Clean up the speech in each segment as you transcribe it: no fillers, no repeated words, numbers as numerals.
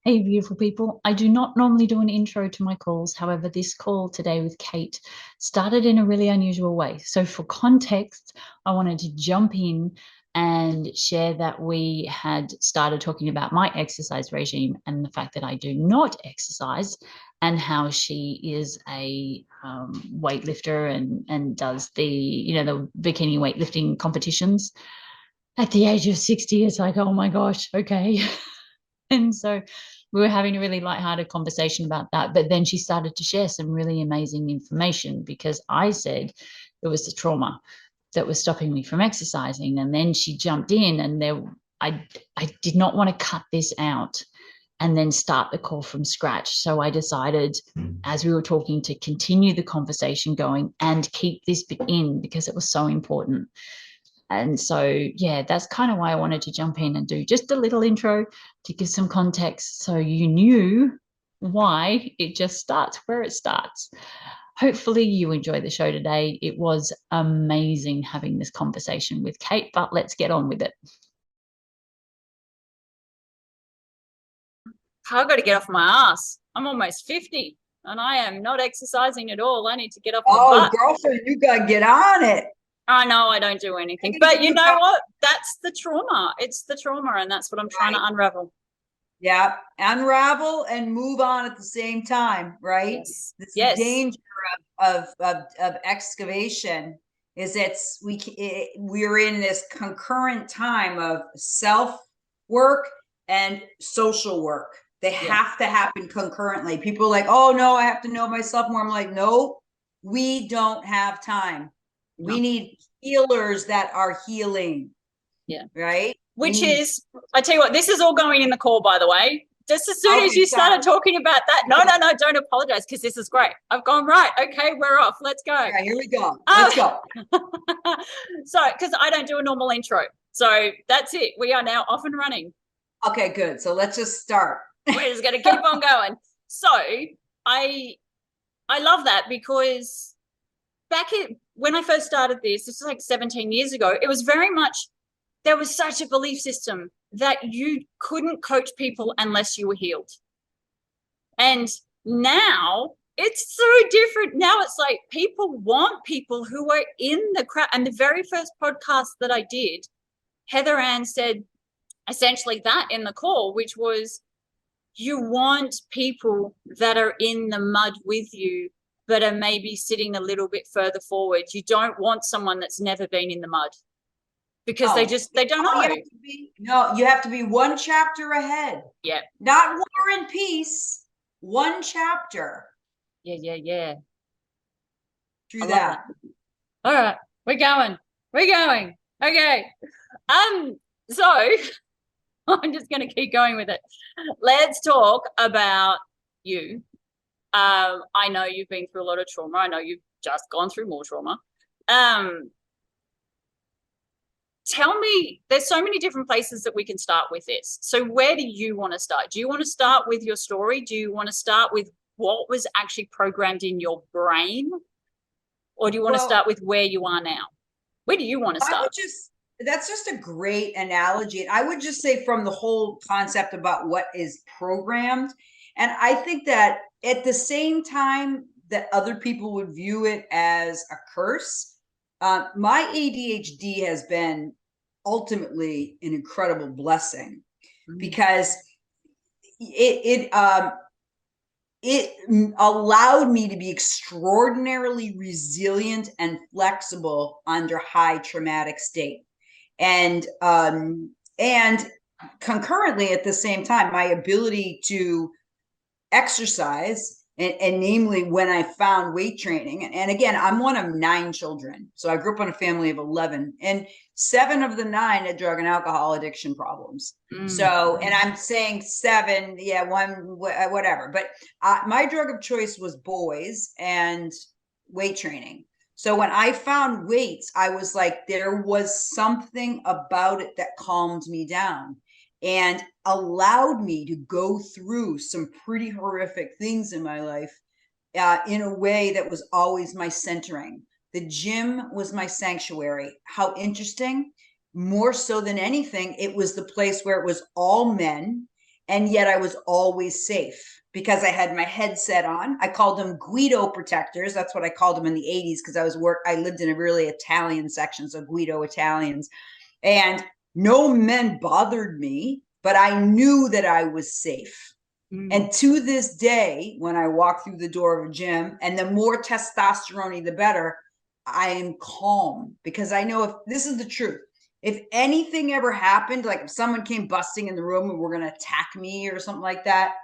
Hey, beautiful people. I do not normally do an intro to my calls. However, this call today with Kate started in a really unusual way. So, for context, I wanted to jump in and share that we had started talking about my exercise regime and the fact that I do not exercise, and how she is a weightlifter and does the bikini weightlifting competitions. At the age of 60, it's like, oh my gosh, okay. And so we were having a really lighthearted conversation about that. But then she started to share some really amazing information because I said it was the trauma that was stopping me from exercising. And then she jumped in, and I did not want to cut this out and then start the call from scratch. So I decided, as we were talking, to continue the conversation going and keep this bit in because it was so important. And so, yeah, that's kind of why I wanted to jump in and do just a little intro to give some context so you knew why it just starts where it starts. Hopefully, you enjoy the show today. It was amazing having this conversation with Kate, but let's get on with it. I've got to get off my ass. I'm almost 50 and I am not exercising at all. I need to get off my Oh, butt. girlfriend, you gotta get on it. I know I don't do anything, but you know what? That's the trauma. It's the trauma, and that's what I'm trying to Right. unravel. Yeah. Unravel and move on at the same time, right? Yes. This Yes. danger of excavation is we're in this concurrent time of self work and social work. They Yeah. have to happen concurrently. People are like, oh no, I have to know myself more. I'm like, no, we don't have time. We No. need healers that are healing, Yeah. right? We Which need. is, I tell you what, this is all going in the call, by the way. Just as soon as Okay, you sorry. started talking about that, no, don't apologize because this is great. I've gone, right. Okay, we're off. Let's go. Yeah, here we go. Let's go. So, because I don't do a normal intro. So that's it. We are now off and running. Okay, good. So let's just start. We're just going to keep on going. So I I love that because when I first started this was like 17 years ago, it was very much, there was such a belief system that you couldn't coach people unless you were healed. And now it's so different. Now it's like people want people who are in the crowd. And the very first podcast that I did, Heather Ann said essentially that in the call, which was, you want people that are in the mud with you, but are maybe sitting a little bit further forward. You don't want someone that's never been in the mud because Oh, they don't you know. have to be no, you have to be one chapter ahead. Yeah. Not War and Peace. One chapter. Yeah. I Through love that. that. All right, we're going. We're going. Okay. So I'm just going to keep going with it. Let's talk about you. I know you've been through a lot of trauma. I know you've just gone through more trauma. Um, Tell me, there's so many different places that we can start with this. So where do you want to start? Do you want to start with your story? Do you want to start with what was actually programmed in your brain? Or do you want to Well, start with where you are now? Where do you want to I start? would just that's just a great analogy. And I would just say from the whole concept about what is programmed. And I think that at the same time that other people would view it as a curse, my ADHD has been ultimately an incredible blessing because it allowed me to be extraordinarily resilient and flexible under high traumatic state, and concurrently at the same time my ability to exercise, and namely when I found weight training. And again, I'm one of 9 children. So I grew up in a family of 11, and 7 of the 9 had drug and alcohol addiction problems. So, and I'm saying 7, yeah, one, whatever. But my drug of choice was boys and weight training. So when I found weights, I was like, there was something about it that calmed me down and allowed me to go through some pretty horrific things in my life, in a way that was always my centering. The gym was my sanctuary. How interesting. More so than anything, it was the place where it was all men. And yet I was always safe because I had my headset on. I called them Guido protectors. That's what I called them in the 80s because I lived in a really Italian section, so Guido Italians. And no men bothered me, but I knew that I was safe. And to this day, when I walk through the door of a gym, and the more testosterone, the better, I am calm because I know if this is the truth. If anything ever happened, like if someone came busting in the room and were going to attack me or something like that,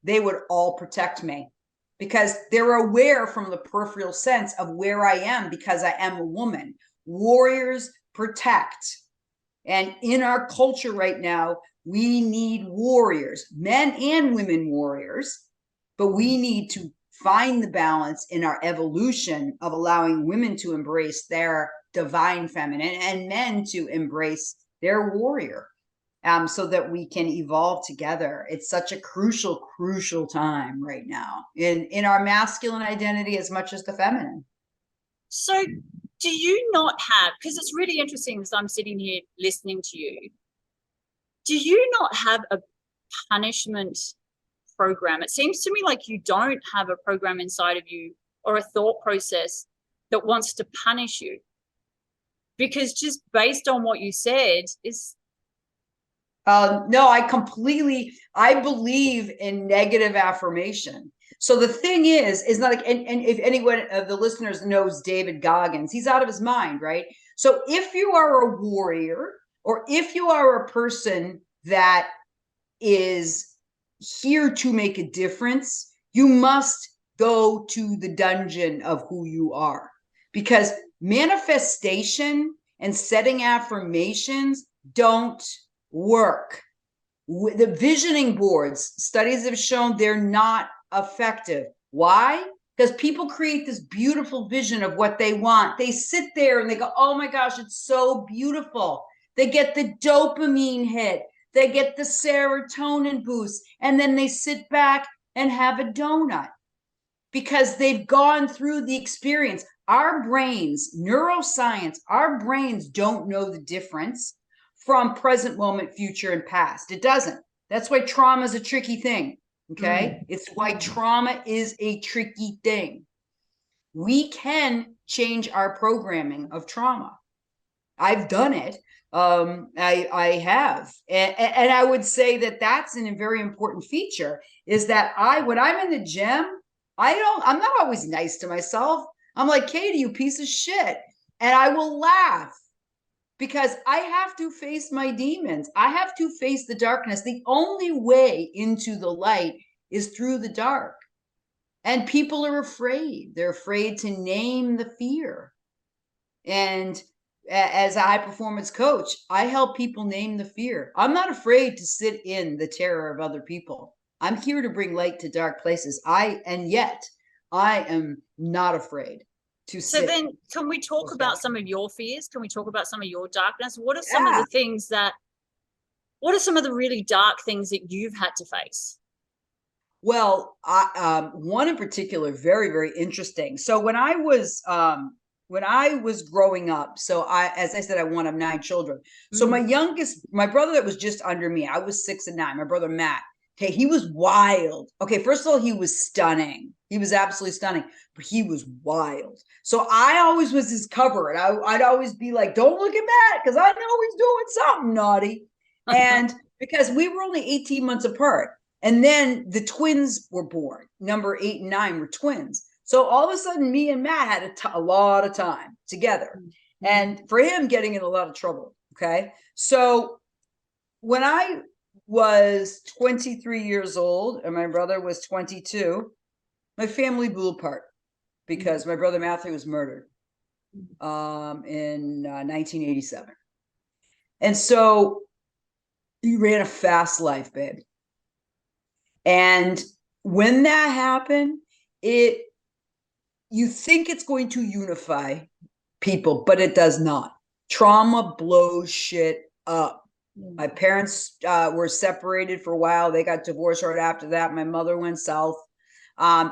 they would all protect me because they're aware from the peripheral sense of where I am because I am a woman. Warriors protect. And in our culture right now, we need warriors, men and women warriors, but we need to find the balance in our evolution of allowing women to embrace their divine feminine and men to embrace their warrior, so that we can evolve together. It's such a crucial time right now in our masculine identity as much as the feminine. So do you not have, because it's really interesting as I'm sitting here listening to you, do you not have a punishment program? It seems to me like you don't have a program inside of you or a thought process that wants to punish you, because just based on what you said is no, I believe in negative affirmation. So the thing is not like, and if anyone of the listeners knows David Goggins, he's out of his mind, right? So if you are a warrior, or if you are a person that is here to make a difference, you must go to the dungeon of who you are, because manifestation and setting affirmations don't work. The visioning boards, studies have shown they're not effective. Why? Because people create this beautiful vision of what they want. They sit there and they go, oh my gosh, it's so beautiful. They get the dopamine hit. They get the serotonin boost. And then they sit back and have a donut because they've gone through the experience. Our brains, neuroscience, our brains don't know the difference from present moment, future, and past. It doesn't. That's why trauma is a tricky thing. Okay. It's why trauma is a tricky thing. We can change our programming of trauma. I've done it. I have. And I would say that that's a very important feature is that when I'm in the gym, I'm not always nice to myself. I'm like, Katie, you piece of shit. And I will laugh because I have to face my demons. I have to face the darkness. The only way into the light is through the dark. And people are afraid. They're afraid to name the fear. And as a high performance coach, I help people name the fear. I'm not afraid to sit in the terror of other people. I'm here to bring light to dark places. And yet I am not afraid. So then can we talk about some of your fears? Can we talk about some of your darkness? What are some of the things what are some of the really dark things that you've had to face? Well, one in particular, very, very interesting. So when I was growing up, as I said, I one of 9 children. So my brother that was just under me, I was 6 and 9, my brother Matt. Okay, he was wild. Okay, first of all, he was stunning. He was absolutely stunning, but he was wild. So I always was his cover, and I'd always be like, don't look at Matt, because I know he's doing something naughty. And because we were only 18 months apart. And then the twins were born. Number 8 and 9 were twins. So all of a sudden, me and Matt had a lot of time together. And for him, getting in a lot of trouble. Okay. So when I was 23 years old and my brother was 22, my family blew apart because my brother Matthew was murdered in 1987. And so he ran a fast life, babe. And when that happened, you think it's going to unify people, but it does not. Trauma blows shit up. My parents were separated for a while. They got divorced right after that. My mother went south.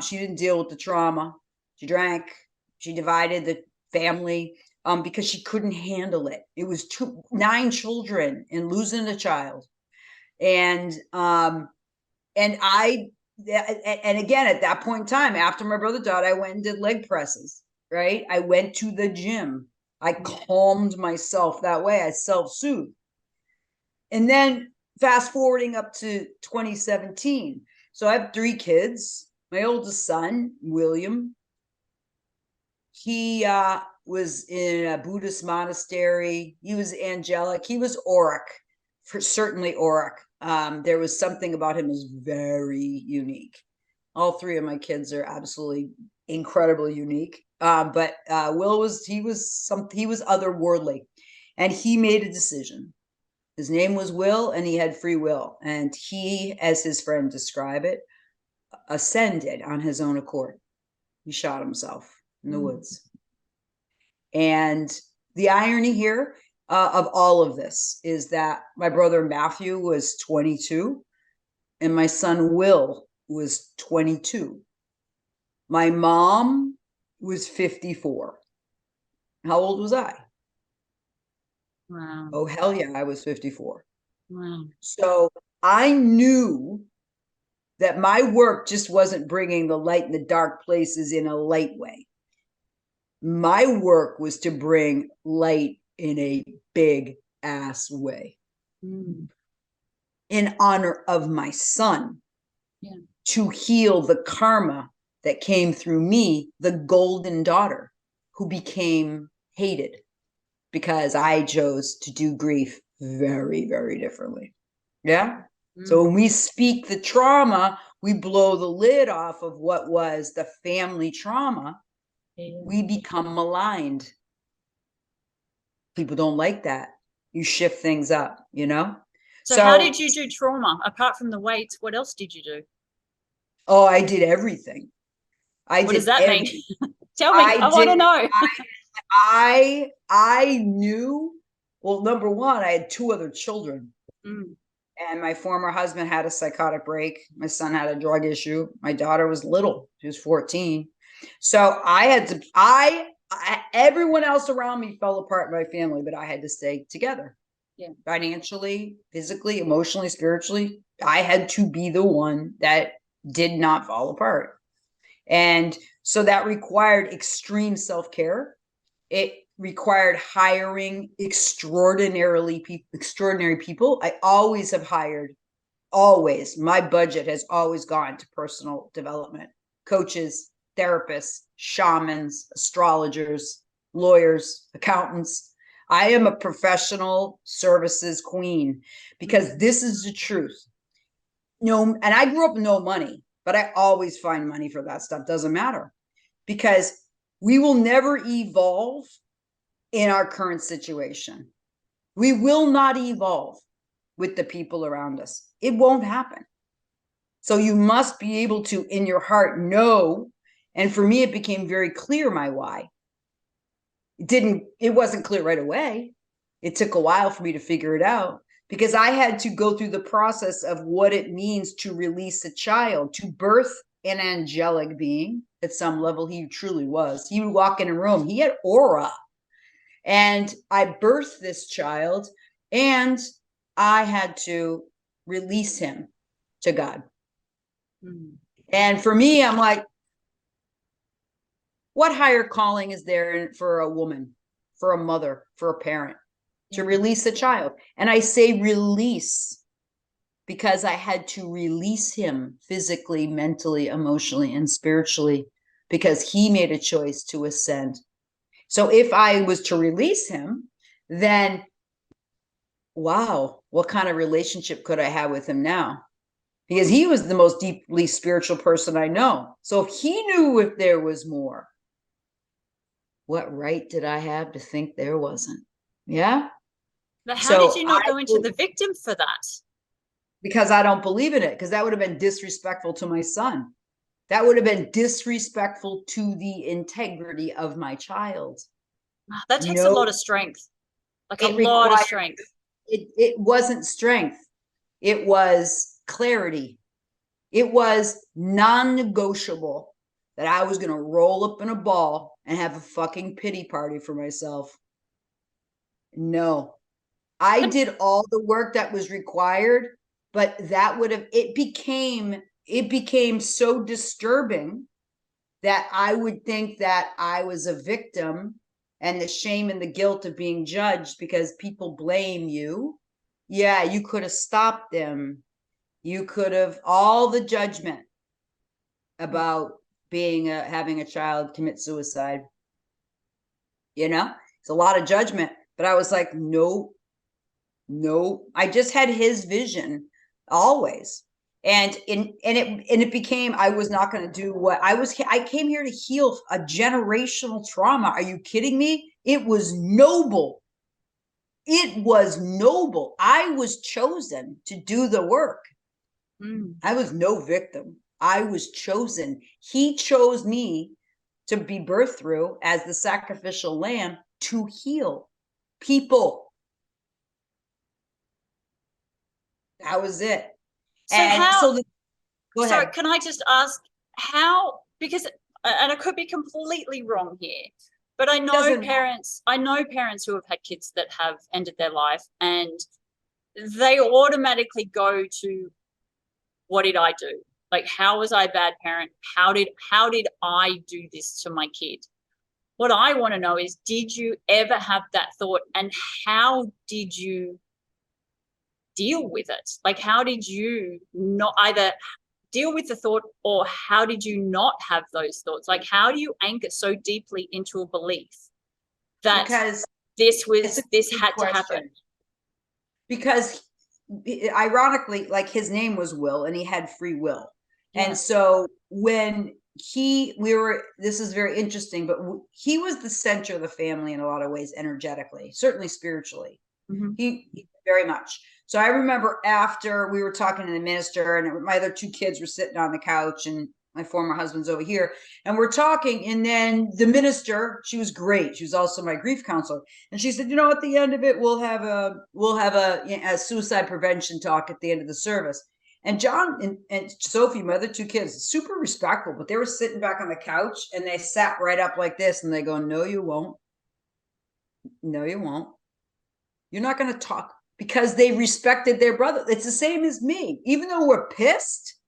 She didn't deal with the trauma. She drank. She divided the family because she couldn't handle it. It was 9 children and losing a child. And again, at that point in time, after my brother died, I went and did leg presses, right? I went to the gym. I calmed myself that way. I self-soothed. And then fast forwarding up to 2017. So I have 3 kids. My oldest son, William, he was in a Buddhist monastery. He was angelic. He was auric, certainly auric. There was something about him was very unique. All 3 of my kids are absolutely incredibly unique. But Will was otherworldly, and he made a decision. His name was Will, and he had free will. And he, as his friend described it, ascended on his own accord. He shot himself in the woods. And the irony here of all of this is that my brother Matthew was 22 and my son Will was 22. My mom was 54. How old was I? Wow. Oh, hell yeah, I was 54. Wow. So I knew that my work just wasn't bringing the light in the dark places in a light way. My work was to bring light in a big ass way. In honor of my son. Yeah. To heal the karma that came through me, the golden daughter who became hated because I chose to do grief very, very differently. Yeah. So when we speak the trauma, we blow the lid off of what was the family trauma. We become maligned. People don't like that. You shift things up, you know? So how did you do trauma? Apart from the weights, what else did you do? Oh, I did everything. What does that mean? Tell me. I want to know. I knew, well, number one, I had 2 other children. And my former husband had a psychotic break. My son had a drug issue. My daughter was little. She was 14. So I had to, everyone else around me fell apart in my family, but I had to stay together. Yeah. Financially, physically, emotionally, spiritually. I had to be the one that did not fall apart. And so that required extreme self-care. It required hiring extraordinary people. I always have hired, always. My budget has always gone to personal development, coaches, therapists, shamans, astrologers, lawyers, accountants. I am a professional services queen because this is the truth. And I grew up with no money, but I always find money for that stuff. Doesn't matter, because we will never evolve in our current situation. We will not evolve with the people around us. It won't happen. So you must be able to, in your heart, know. And for me, it became very clear my why. It wasn't clear right away. It took a while for me to figure it out, because I had to go through the process of what it means to release a child, to birth an angelic being. At some level, he truly was. He would walk in a room, he had aura. And I birthed this child, and I had to release him to God. And for me, I'm like, what higher calling is there for a woman, for a mother, for a parent, to release a child? And I say release because I had to release him physically, mentally, emotionally, and spiritually, because he made a choice to ascend. So if I was to release him, then wow, what kind of relationship could I have with him now? Because he was the most deeply spiritual person I know. So if he knew if there was more, what right did I have to think there wasn't? Yeah. But how did you not go into the victim for that? Because I don't believe in it, because that would have been disrespectful to my son. That would have been disrespectful to the integrity of my child. That takes a lot of strength. Like a lot of strength. It wasn't strength. It was clarity. It was non-negotiable that I was going to roll up in a ball and have a fucking pity party for myself. No. I did all the work that was required but that would have, it became so disturbing that I would think that I was a victim, and the shame and the guilt of being judged because people blame you. Yeah, you could have stopped them. You could have, all the judgment about being having a child commit suicide. It's a lot of judgment, but I was like, no, I just had his vision always. And it became, I was not going to do what I came here to heal a generational trauma. Are you kidding me? It was noble. It was noble. I was chosen to do the work. I was no victim. I was chosen. He chose me to be birthed through as the sacrificial lamb to heal people. That was it. So go sorry, ahead. can I just ask how, because, and I could be completely wrong here, but I know parents who have had kids that have ended their life, and they automatically go to, what did I do? Like, how was I a bad parent? How did I do this to my kid? What I want to know is, did you ever have that thought, and how did you deal with it? Like, how did you not either deal with the thought, or how did you not have those thoughts? Like, how do you anchor so deeply into a belief that because this had to happen? Because ironically, like, his name was Will and he had free will. Yeah. And so when this is very interesting, but he was the center of the family in a lot of ways, energetically, certainly spiritually. He very much. So I remember after we were talking to the minister, and my other two kids were sitting on the couch, and my former husband's over here, and we're talking, and then the minister, she was great. She was also my grief counselor. And she said, at the end of it, we'll have a suicide prevention talk at the end of the service. And John and Sophie, my other two kids, super respectful, but they were sitting back on the couch, and they sat right up like this, and they go, no, you won't. No, you won't. You're not going to talk, because they respected their brother. It's the same as me. Even though we're pissed,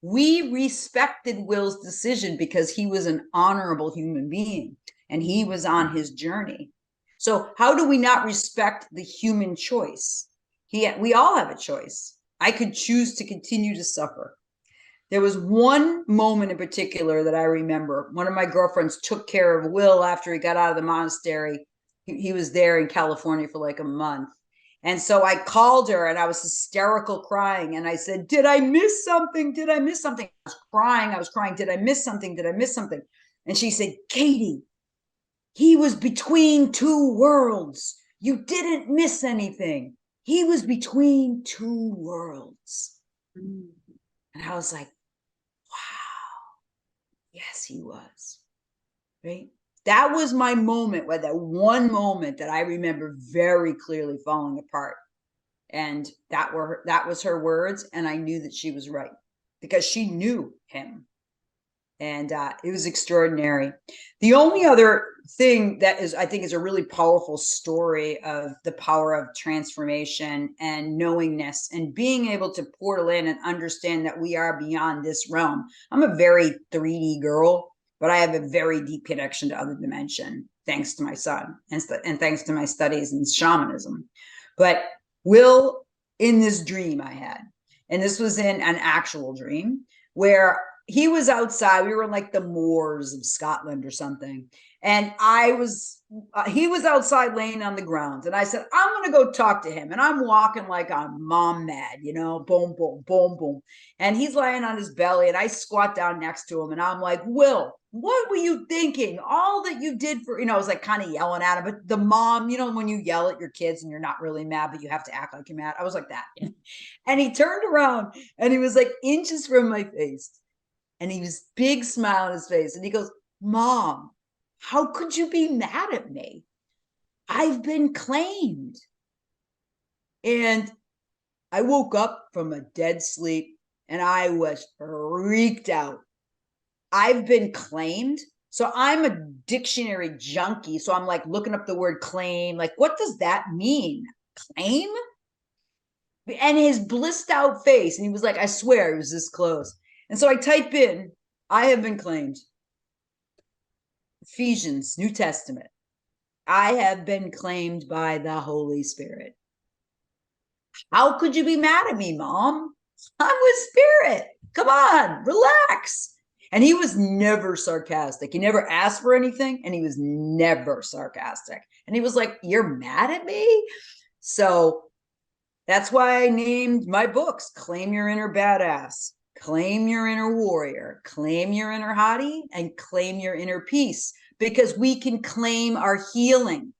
we respected Will's decision because he was an honorable human being and he was on his journey. So how do we not respect the human choice? We all have a choice. I could choose to continue to suffer. There was one moment in particular that I remember. One of my girlfriends took care of Will after he got out of the monastery. He was there in California for like a month. And so I called her, and I was hysterical, crying. And I said, did I miss something? Did I miss something? I was crying. Did I miss something? Did I miss something? And she said, Katie, he was between two worlds. You didn't miss anything. He was between two worlds. And I was like, wow, yes, he was. Right? That was my moment, where that one moment that I remember very clearly falling apart. And that was her words. And I knew that she was right, because she knew him. And it was extraordinary. The only other thing that I think is a really powerful story of the power of transformation and knowingness and being able to portal in and understand that we are beyond this realm. I'm a very 3D girl, but I have a very deep connection to other dimension, thanks to my son and thanks to my studies in shamanism. But Will, in this dream I had, and this was in an actual dream, where he was outside. We were in like the moors of Scotland or something. And he was outside laying on the ground. And I said, I'm going to go talk to him. And I'm walking like I'm mom mad, boom, boom, boom, boom. And he's laying on his belly, and I squat down next to him. And I'm like, Will, what were you thinking? All that you did for, I was like kind of yelling at him. But the mom, when you yell at your kids and you're not really mad, but you have to act like you're mad. I was like that. And he turned around, and he was like inches from my face. And he was big smile on his face. And he goes, Mom, how could you be mad at me? I've been claimed. And I woke up from a dead sleep, and I was freaked out. I've been claimed. So I'm a dictionary junkie. So I'm like looking up the word claim. Like, what does that mean? Claim? and his blissed out face. And he was like, I swear it was this close. And so I type in, I have been claimed. Ephesians, New Testament. I have been claimed by the Holy Spirit. How could you be mad at me, Mom? I'm with Spirit. Come on, relax. And he was never sarcastic. He never asked for anything, and he was never sarcastic. And he was like, you're mad at me? So that's why I named my books Claim Your Inner Badass, Claim Your Inner Warrior, Claim Your Inner Hottie, and Claim Your Inner Peace, because we can claim our healing.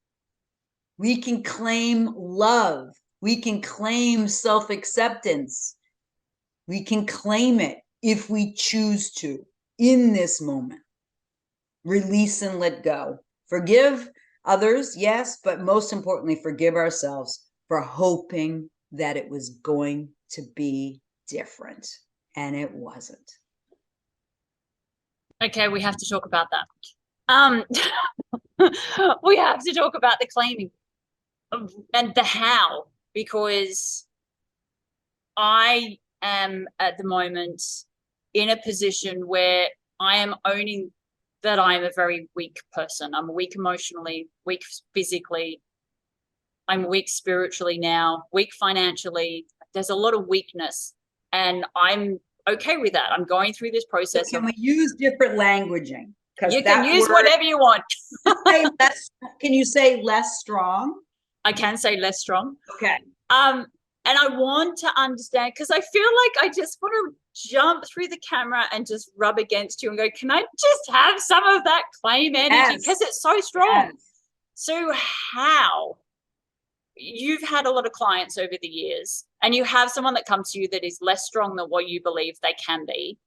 We can claim love. We can claim self-acceptance. We can claim it if we choose to in this moment. Release and let go. Forgive others, yes, but most importantly, forgive ourselves for hoping that it was going to be different, and it wasn't. Okay, we have to talk about that. We have to talk about the claiming and the how, because I am at the moment in a position where I am owning that I am a very weak person. I'm weak emotionally, weak physically. I'm weak spiritually now, weak financially. There's a lot of weakness, and I'm okay with that. I'm going through this process. So can we use different languaging? You can use whatever you want. Can you say less strong? I can say less strong. Okay. And I want to understand, because I feel like I just want to jump through the camera and just rub against you and go, can I just have some of that claim energy? Because it's so strong. Yes. So how? You've had a lot of clients over the years, and you have someone that comes to you that is less strong than what you believe they can be.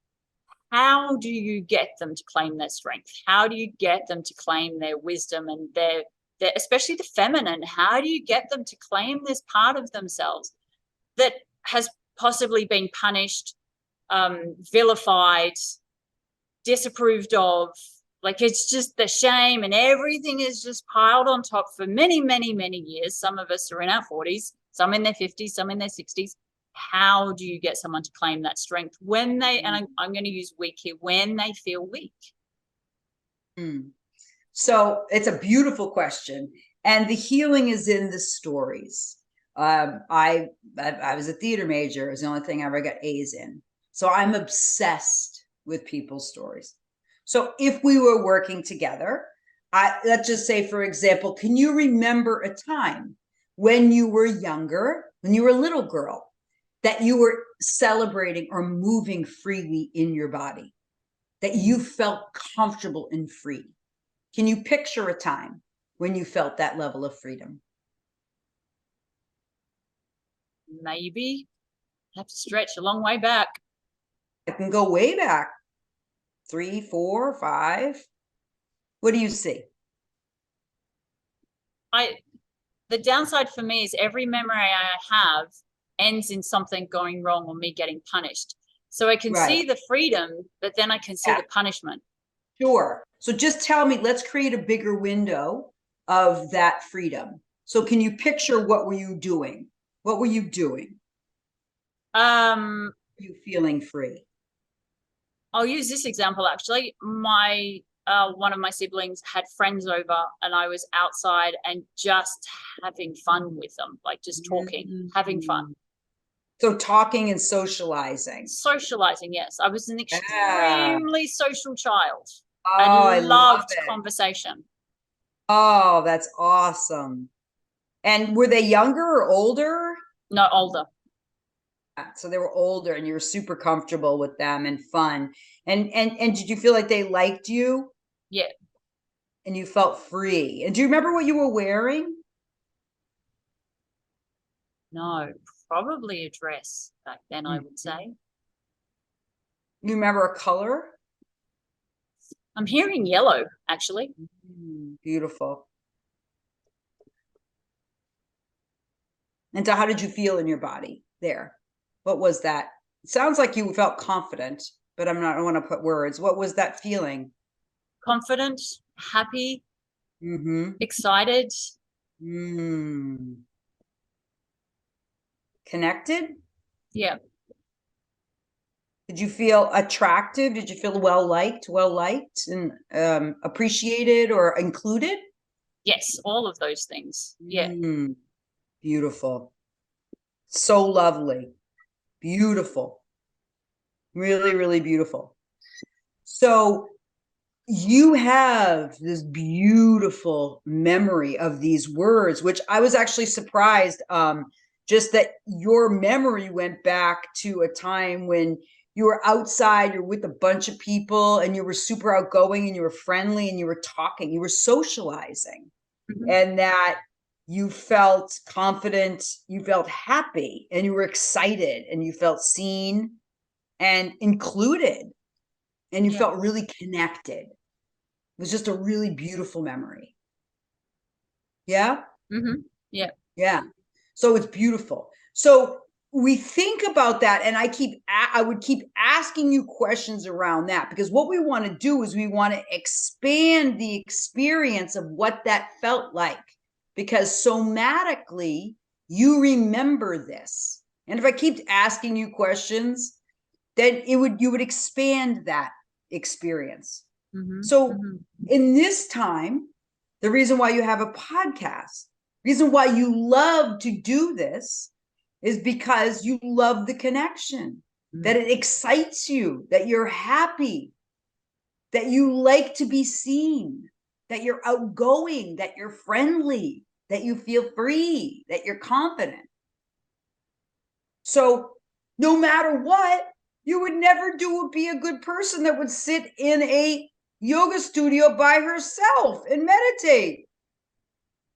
How do you get them to claim their strength? How do you get them to claim their wisdom and their especially the feminine? How do you get them to claim this part of themselves that has possibly been punished, vilified, disapproved of? Like, it's just the shame, and everything is just piled on top for many, many, many years. Some of us are in our 40s, some in their 50s, some in their 60s. How do you get someone to claim that strength when they, and I'm going to use weak here, when they feel weak? So it's a beautiful question. And the healing is in the stories. I was a theater major. It was the only thing I ever got A's in. So I'm obsessed with people's stories. So if we were working together, let's just say, for example, can you remember a time when you were younger, when you were a little girl, that you were celebrating or moving freely in your body, that you felt comfortable and free? Can you picture a time when you felt that level of freedom? Maybe. I have to stretch a long way back. I can go way back. 3, 4, 5. What do you see? The downside for me is every memory I have ends in something going wrong or me getting punished. So I can see the freedom, but then I can see the punishment. Sure. So just tell me, let's create a bigger window of that freedom. So can you picture, what were you doing? What were you doing? You feeling free? I'll use this example, actually. My one of my siblings had friends over, and I was outside and just having fun with them, like just talking, having fun. So talking and socializing. Socializing, yes. I was an extremely social child. Oh, I loved conversation. Oh, that's awesome. And were they younger or older? No, older. So they were older, and you were super comfortable with them and fun. And did you feel like they liked you? Yeah. And you felt free. And do you remember what you were wearing? No, probably a dress back then, I would say. You remember a color? I'm hearing yellow, actually. Beautiful. And so how did you feel in your body there? What was that? It sounds like you felt confident, but I don't want to put words. What was that feeling? Confident, happy, excited. connected? Yeah. Did you feel attractive? Did you feel well liked and appreciated or included? Yes, all of those things. Yeah. Beautiful. So lovely. Beautiful. Really, really beautiful. So you have this beautiful memory of these words, which I was actually surprised, just that your memory went back to a time when you were outside, you're with a bunch of people, and you were super outgoing, and you were friendly, and you were talking, you were socializing, and that you felt confident, you felt happy, and you were excited, and you felt seen and included, and you felt really connected. It was just a really beautiful memory. Yeah? Yeah. Yeah. So it's beautiful. So we think about that, and I would keep asking you questions around that, because what we want to do is we want to expand the experience of what that felt like, because somatically you remember this. And if I keep asking you questions, then you would expand that experience. So in this time, the reason why you have a podcast, reason why you love to do this, is because you love the connection, that it excites you, that you're happy, that you like to be seen, that you're outgoing, that you're friendly, that you feel free, that you're confident. So no matter what, you would never be a good person that would sit in a yoga studio by herself and meditate.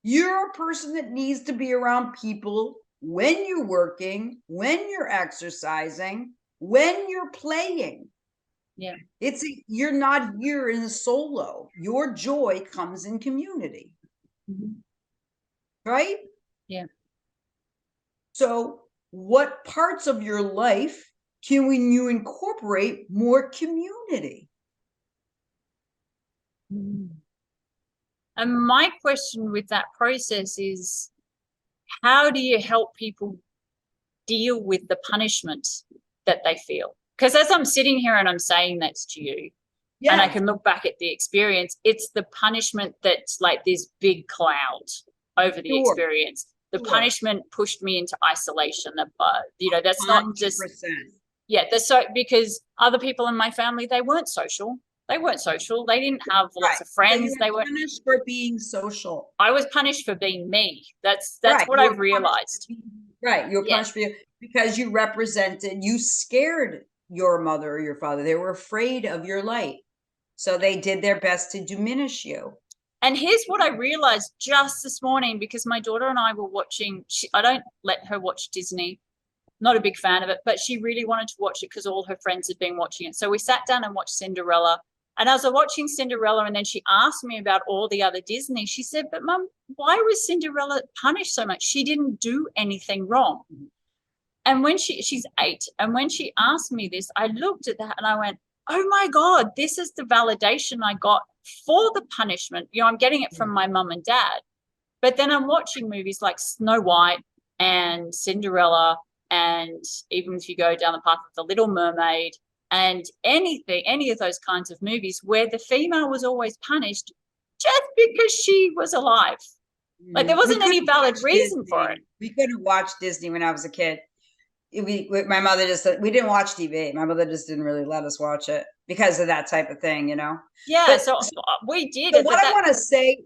You're a person that needs to be around people when you're working, when you're exercising, when you're playing. Yeah. You're not here in solo. Your joy comes in community. Right? Yeah. So what parts of your life can you incorporate more community? And my question with that process is, how do you help people deal with the punishment that they feel? Because as I'm sitting here and I'm saying that to you, and I can look back at the experience, it's the punishment that's like this big cloud over the experience. The punishment pushed me into isolation. That's not just, 100%. that's so, because other people in my family, they weren't social. They didn't have lots of friends. They were punished for being social. I was punished for being me. That's Right. what I've realized. Right. You were punished because you scared your mother or your father. They were afraid of your light. So they did their best to diminish you. And here's what I realized just this morning, because my daughter and I were watching, I don't let her watch Disney, not a big fan of it, but she really wanted to watch it because all her friends had been watching it. So we sat down and watched Cinderella. And as I was watching Cinderella, and then she asked me about all the other Disney, she said, but Mum, why was Cinderella punished so much? She didn't do anything wrong. And when she's 8, and when she asked me this, I looked at that and I went, oh my God, this is the validation I got for the punishment. I'm getting it from my mum and dad. But then I'm watching movies like Snow White and Cinderella, and even if you go down the path of The Little Mermaid, and any of those kinds of movies where the female was always punished just because she was alive. Like there wasn't any valid reason for it. We couldn't watch Disney when I was a kid. My mother we didn't watch TV. My mother just didn't really let us watch it because of that type of thing, Yeah, so we did. So what I want to say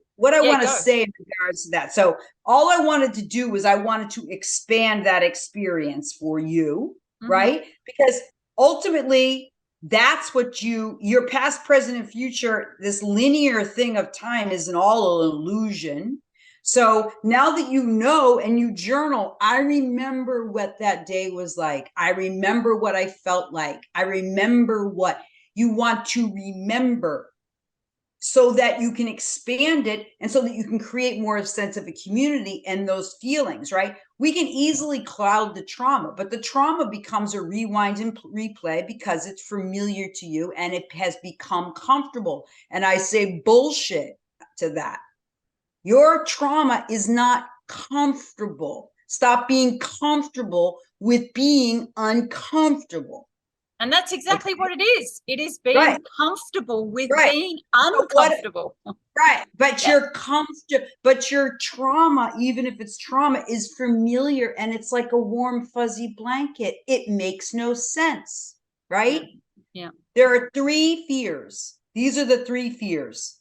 in regards to that. So all I wanted to do was I wanted to expand that experience for you, right? Because ultimately that's what your past, present, and future, this linear thing of time isn't all an illusion. So now that you know and you journal, I remember what that day was like. I remember what I felt like. I remember what you want to remember, so that you can expand it and so that you can create more of a sense of a community and those feelings, right? We can easily cloud the trauma, but the trauma becomes a rewind and replay because it's familiar to you and it has become comfortable. And I say bullshit to that. Your trauma is not comfortable. Stop being comfortable with being uncomfortable. And that's exactly what it is. It is being Right. comfortable with Right. being uncomfortable. Right. But Yeah. but your trauma, even if it's trauma, is familiar and it's like a warm, fuzzy blanket. It makes no sense. Right? Yeah. There are 3 fears. These are the 3 fears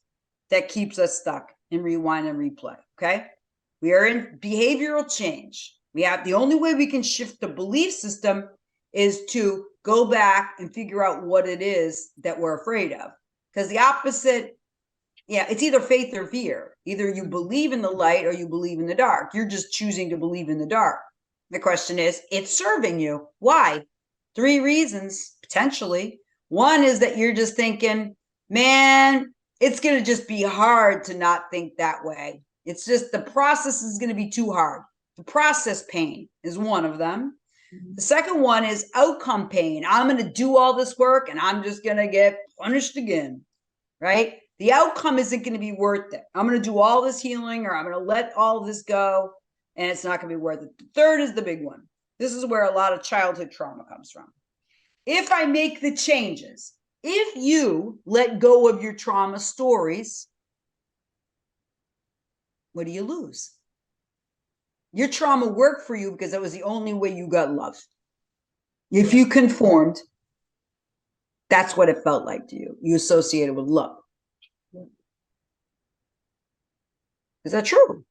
that keeps us stuck in rewind and replay. Okay. We are in behavioral change. We have the only way we can shift the belief system is to go back and figure out what it is that we're afraid of. Because the opposite, it's either faith or fear. Either you believe in the light or you believe in the dark. You're just choosing to believe in the dark. The question is, it's serving you. Why? 3 reasons, potentially. One is that you're just thinking, man, it's going to just be hard to not think that way. It's just the process is going to be too hard. The process pain is one of them. The second one is outcome pain. I'm going to do all this work and I'm just going to get punished again, right? The outcome isn't going to be worth it. I'm going to do all this healing or I'm going to let all this go and it's not going to be worth it. The third is the big one. This is where a lot of childhood trauma comes from. If I make the changes, if you let go of your trauma stories, what do you lose? Your trauma worked for you because that was the only way you got love. If you conformed, that's what it felt like to you. You associated with love. Is that true?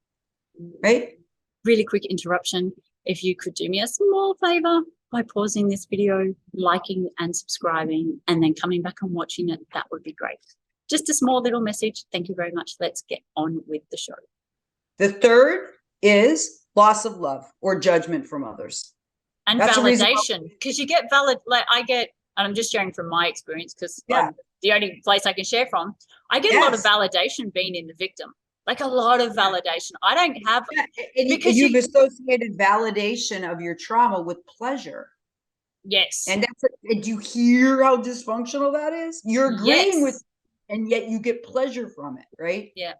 Right? Really quick interruption. If you could do me a small favor by pausing this video, liking and subscribing, and then coming back and watching it, that would be great. Just a small little message. Thank you very much. Let's get on with the show. The third is loss of love or judgment from others. And That's validation, because you get and I'm just sharing from my experience because I'm the only place I can share from. I get a lot of validation being in the victim, like a lot of validation. I don't have because you've associated validation of your trauma with pleasure. Yes. And do you hear how dysfunctional that is? You're agreeing with, and yet you get pleasure from it, right? Yeah.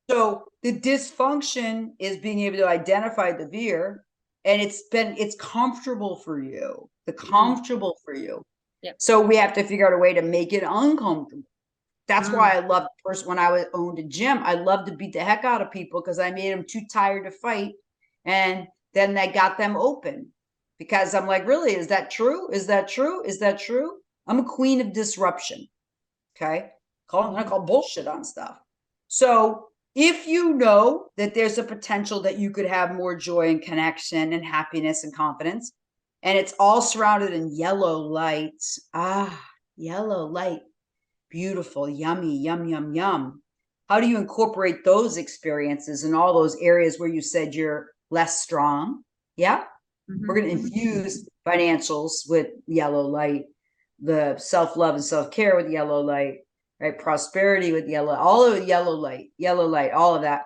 So the dysfunction is being able to identify the fear, and it's comfortable for you. For you. Yep. So we have to figure out a way to make it uncomfortable. That's why I loved first when I owned a gym. I loved to beat the heck out of people because I made them too tired to fight, and then I got them open because I'm like, really, is that true? Is that true? Is that true? I'm a queen of disruption. Okay, I call bullshit on stuff. So if you know that there's a potential that you could have more joy and connection and happiness and confidence, and it's all surrounded in yellow lights. Yellow light. Beautiful, yummy, yum, yum, yum. How do you incorporate those experiences in all those areas where you said you're less strong? Yeah. We're going to infuse financials with yellow light, the self-love and self-care with yellow light, right? Prosperity with yellow, all of yellow light, all of that.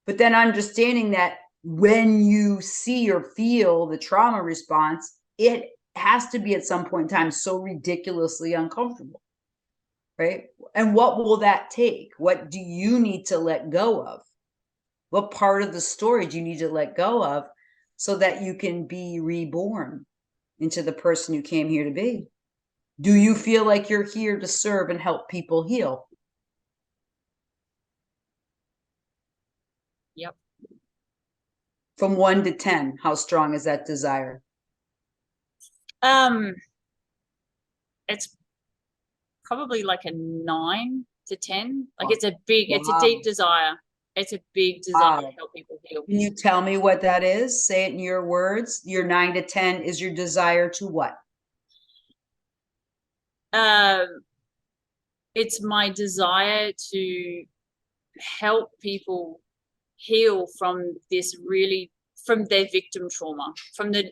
But then understanding that when you see or feel the trauma response, it has to be at some point in time so ridiculously uncomfortable, right? And what will that take? What do you need to let go of? What part of the story do you need to let go of so that you can be reborn into the person you came here to be? Do you feel like you're here to serve and help people heal? Yep. From 1 to 10, how strong is that desire? It's probably like a 9 to 10. Like it's a deep desire. It's a big desire to help people heal. Can you tell me what that is? Say it in your words. Your 9 to 10 is your desire to what? It's my desire to help people heal from their victim trauma, from the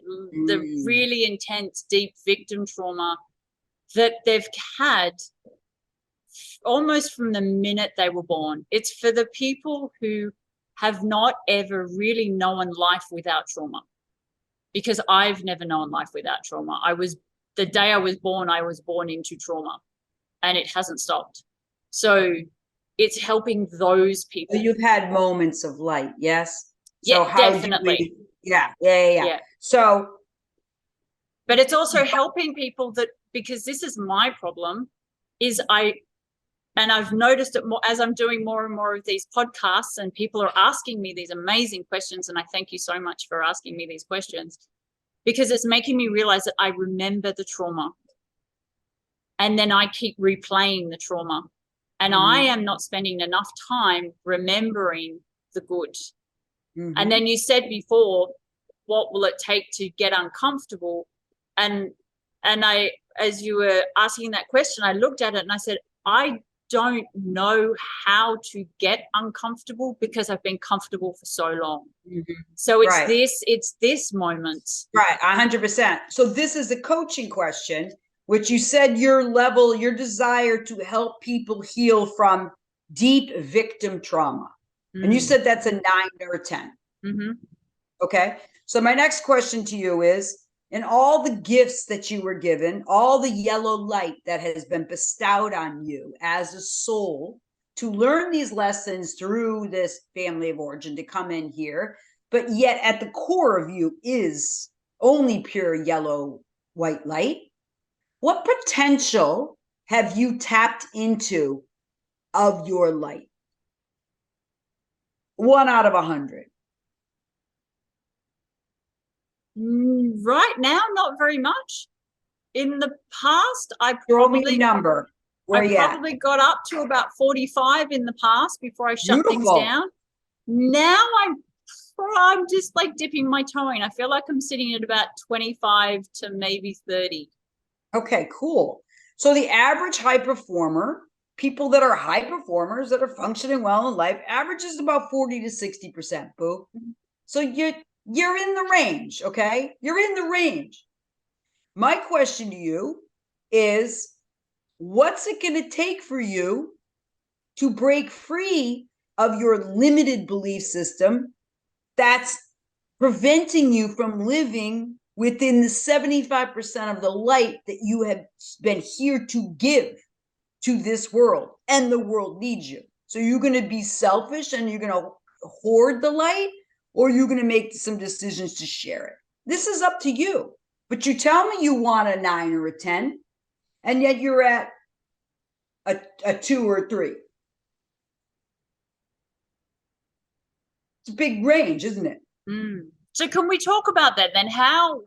really intense, deep victim trauma that they've had almost from the minute they were born. It's for the people who have not ever really known life without trauma, because I've never known life without trauma. The day I was born into trauma, and it hasn't stopped. So it's helping those people. So you've had moments of light, yes? Yeah, so how definitely. Yeah. So, but it's also helping people that, because this is my problem, is I've noticed it more as I'm doing more and more of these podcasts, and people are asking me these amazing questions. And I thank you so much for asking me these questions, because it's making me realize that I remember the trauma. And then I keep replaying the trauma. And I am not spending enough time remembering the good. And then you said before, what will it take to get uncomfortable? And I, as you were asking that question, I looked at it and I said, I don't know how to get uncomfortable because I've been comfortable for so long. So it's this moment. Right, 100%. So this is a coaching question, which you said your desire to help people heal from deep victim trauma. And you said that's a 9 or a 10. Okay. So my next question to you is, in all the gifts that you were given, all the yellow light that has been bestowed on you as a soul to learn these lessons through this family of origin, to come in here, but yet at the core of you is only pure yellow white light, what potential have you tapped into of your light? 1 out of 100. Right now, not very much. In the past, I Throw me a number. I probably got up to about 45 in the past before I shut things down. Now I'm just like dipping my toe in. I feel like I'm sitting at about 25 to maybe 30. Okay, cool. So the average high performer, people that are high performers that are functioning well in life, averages about 40 to 60%, boo. So you're in the range, okay? You're in the range. My question to you is, what's it going to take for you to break free of your limited belief system that's preventing you from living within the 75% of the light that you have been here to give to this world, and the world needs you? So you're going to be selfish and you're going to hoard the light, or you're going to make some decisions to share it? This is up to you. But you tell me you want a 9 or a 10, and yet you're at a 2 or a 3. It's a big range, isn't it? So can we talk about that then? How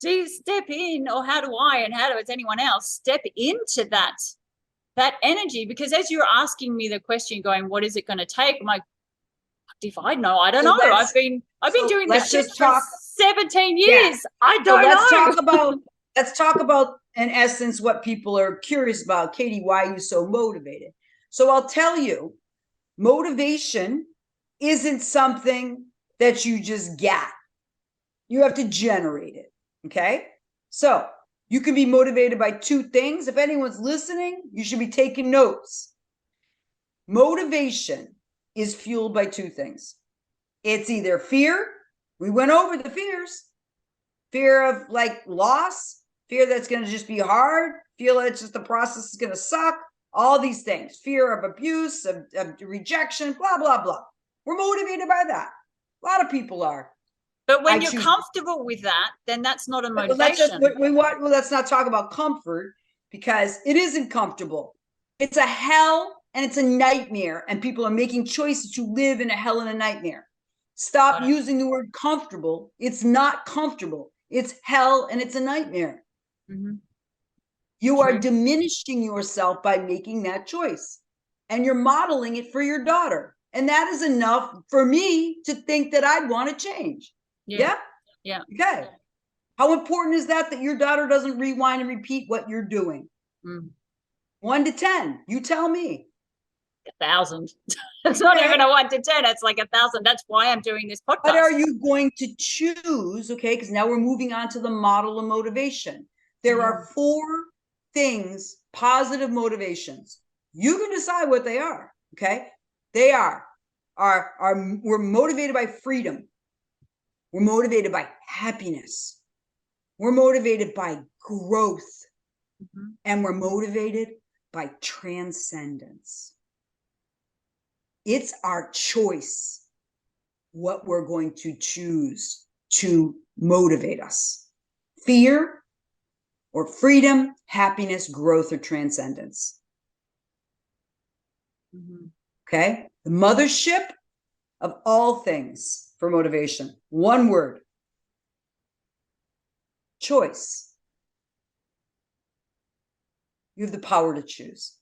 do you step in, or how do I, and how does anyone else step into that energy? Because as you're asking me the question, going, what is it going to take? I'm like, if I know, I don't know. I've been doing this shit for 17 years. Yeah. I don't know. Let's talk about in essence what people are curious about. Katie, why are you so motivated? So I'll tell you, motivation isn't something that you just get. You have to generate it. Okay. So you can be motivated by 2 things. If anyone's listening, you should be taking notes. Motivation is fueled by 2 things. It's either fear. We went over the fears. Fear of like loss, fear that's going to just be hard, feel that it's just the process is going to suck, all these things, fear of abuse, of rejection, blah, blah, blah. We're motivated by that. A lot of people are. But when you're comfortable with that, then that's not a motivation. Let's not talk about comfort, because it isn't comfortable. It's a hell and it's a nightmare, and people are making choices to live in a hell and a nightmare. Stop using the word comfortable. It's not comfortable. It's hell and it's a nightmare. You are diminishing yourself by making that choice, and you're modeling it for your daughter. And that is enough for me to think that I'd want to change. Yeah. Okay. How important is that your daughter doesn't rewind and repeat what you're doing? 1 to 10. You tell me. 1,000. It's not even a 1 to 10. It's like 1,000. That's why I'm doing this podcast. What are you going to choose? Okay, because now we're moving on to the model of motivation. There are 4 things, positive motivations. You can decide what they are. Okay, they are we're motivated by freedom. We're motivated by happiness. We're motivated by growth, and we're motivated by transcendence. It's our choice what we're going to choose to motivate us. Fear or freedom, happiness, growth, or transcendence. Mm-hmm. Okay? The mothership of all things for motivation. One word. Choice. You have the power to choose.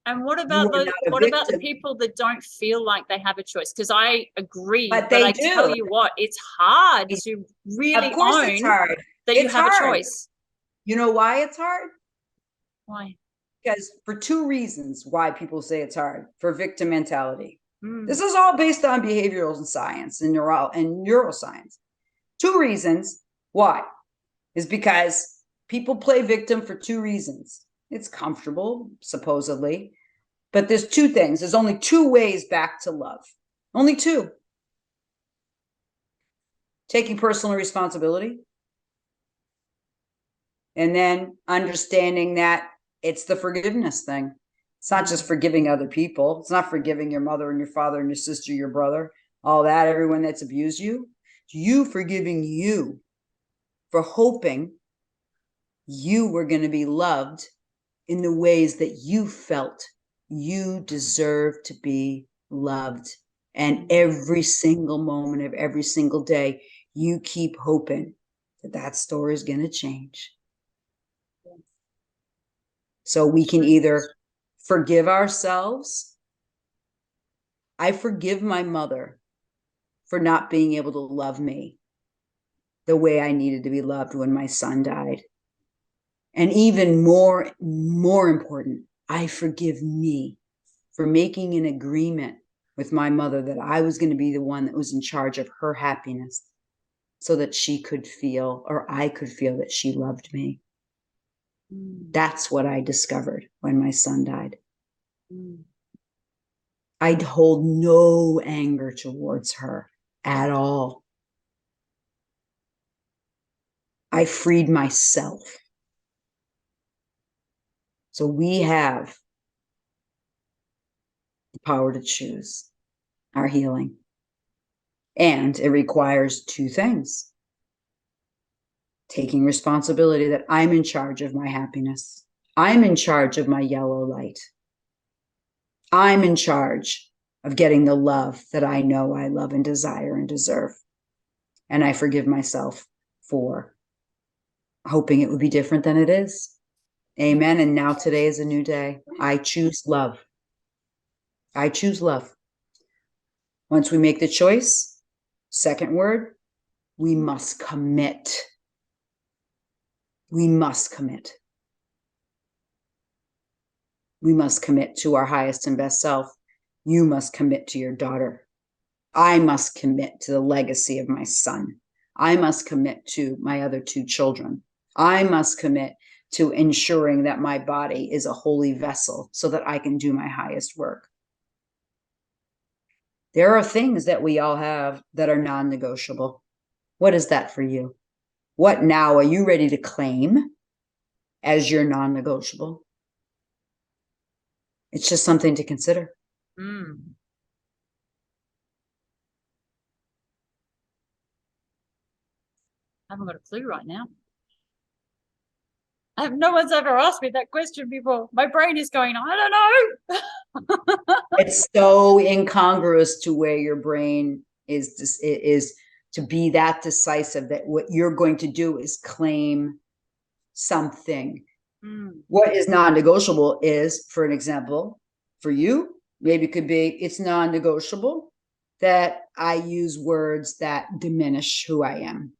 And what about the people that don't feel like they have a choice? Because I agree, but I tell you what, it's hard to really own it's hard. that you have a choice. You know why it's hard? Why? Because for two reasons why people say it's hard. For victim mentality. This is all based on behavioral science and neuroscience. Two reasons why is because people play victim for two reasons. It's comfortable, supposedly. But there's two things. There's only two ways back to love. Only two. Taking personal responsibility. And then understanding that it's the forgiveness thing. It's not just forgiving other people. It's not forgiving your mother and your father and your sister, your brother, all that, everyone that's abused you. It's you forgiving you for hoping you were going to be loved in the ways that you felt you deserve to be loved. And every single moment of every single day, you keep hoping that story is going to change. So we can either forgive ourselves. I forgive my mother for not being able to love me the way I needed to be loved when my son died. And even more important, I forgive me for making an agreement with my mother that I was going to be the one that was in charge of her happiness so that she could feel, or I could feel, that she loved me. That's what I discovered when my son died. I'd hold no anger towards her at all. I freed myself. So we have the power to choose our healing. And it requires two things. Taking responsibility that I'm in charge of my happiness. I'm in charge of my yellow light. I'm in charge of getting the love that I know I love and desire and deserve. And I forgive myself for hoping it would be different than it is. Amen. And now today is a new day. I choose love. I choose love. Once we make the choice, second word, we must commit. We must commit. We must commit to our highest and best self. You must commit to your daughter. I must commit to the legacy of my son. I must commit to my other two children. I must commit to ensuring that my body is a holy vessel so that I can do my highest work. There are things that we all have that are non-negotiable. What is that for you? What now are you ready to claim as your non-negotiable? It's just something to consider. I haven't got a clue right now. No one's ever asked me that question before. My brain is going, I don't know. It's so incongruous to where your brain is to be that decisive that what you're going to do is claim something. What is non-negotiable is, for an example, for you, maybe it could be, it's non-negotiable that I use words that diminish who I am.